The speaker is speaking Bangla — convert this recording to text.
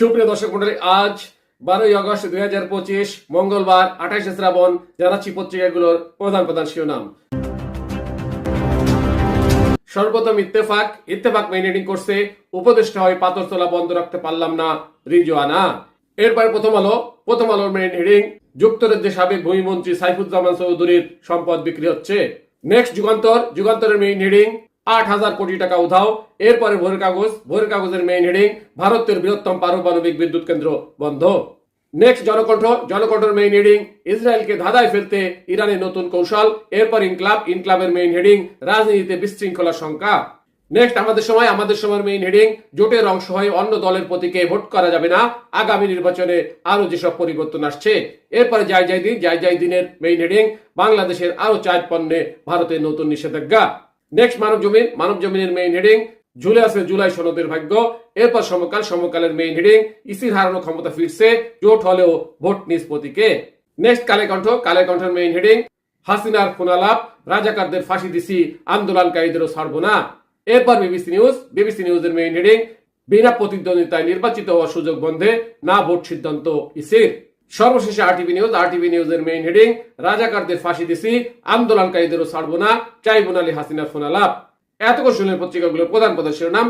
সুপ্রিয় দর্শক মন্ডলী, আজ 12ই আগস্ট 2025 মঙ্গলবার 28 শ্রাবণ। জানাচ্ছি পত্রিকাগুলোর প্রধান প্রধান শিরোনাম। সর্বপ্রথম ইত্তেফাক মেইন হেডিং করছে, উপদেষ্টা হয় পাথরতলা বন্ধ রাখতে পারলাম না রিজওয়ানা। এরপরে প্রথম আলোর মেইন হেডিং, যুক্তরাজ্যের সাবেক ভূমিমন্ত্রী সাইফুজ্জামান চৌধুরীর সম্পদ বিক্রি হচ্ছে। নেক্সট যুগান্তরের মেইন হেডিং, 8,000 কোটি টাকা উধাও। এরপরে ভোরের কাগজের মেইন হেডিং, ভারতের বৃহত্তম পারমাণবিক বিদ্যুৎ কেন্দ্র বন্ধ। নেক্সট জনকণ্ঠের মেইন হেডিং, ইসরায়েলকে ধাঁধায় ফেলতে ইরানের নতুন কৌশল। এরপর ইনকলাবের মেইন হেডিং, রাজনীতিতে বিশৃঙ্খলার শঙ্কা। নেক্সট আমাদের সময়ের মেইন হেডিং, জোটের অংশ হয়ে অন্য দলের প্রতীকে ভোট করা যাবে না, আগামী নির্বাচনে আরো যেসব পরিবর্তন আসছে। এরপরে যাই দিনের মেইন হেডিং, বাংলাদেশের আরো 4 পণ্যে ভারতের নতুন নিষেধাজ্ঞা। নেক্সট মানবজমিনের মেইন হেডিং, ঝুলে আছে জুলাই সনদের ভাগ্য। এরপর সমকালের মেইন হেডিং, ইসির হারানো ক্ষমতা ফিরছে, জোট হলেও ভোট নিষ্পত্তিকে। নেক্সট কালের মেইন হেডিং, হাসিনার ফোনালাপ, রাজাকারদের ফাঁসি দিছি, আন্দোলনকারীদেরও ছাড়বো না। এরপর বিবিসি নিউজের মেইন হেডিং, বিনা প্রতিদ্বন্দ্বিতায় নির্বাচিত হওয়ার সুযোগ বন্ধে, না ভোট সিদ্ধান্ত ইসির। সর্বশেষে আরটিভি নিউজের মেইন হেডিং, রাজাকারদের ফাঁসি দিছি, আন্দোলনকারীদেরও ছাড়বো না, ট্রাইব্যুনালে হাসিনার ফোনালাপ। এতক্ষণ শুনলেন পত্রিকাগুলোর প্রধান শিরোনাম।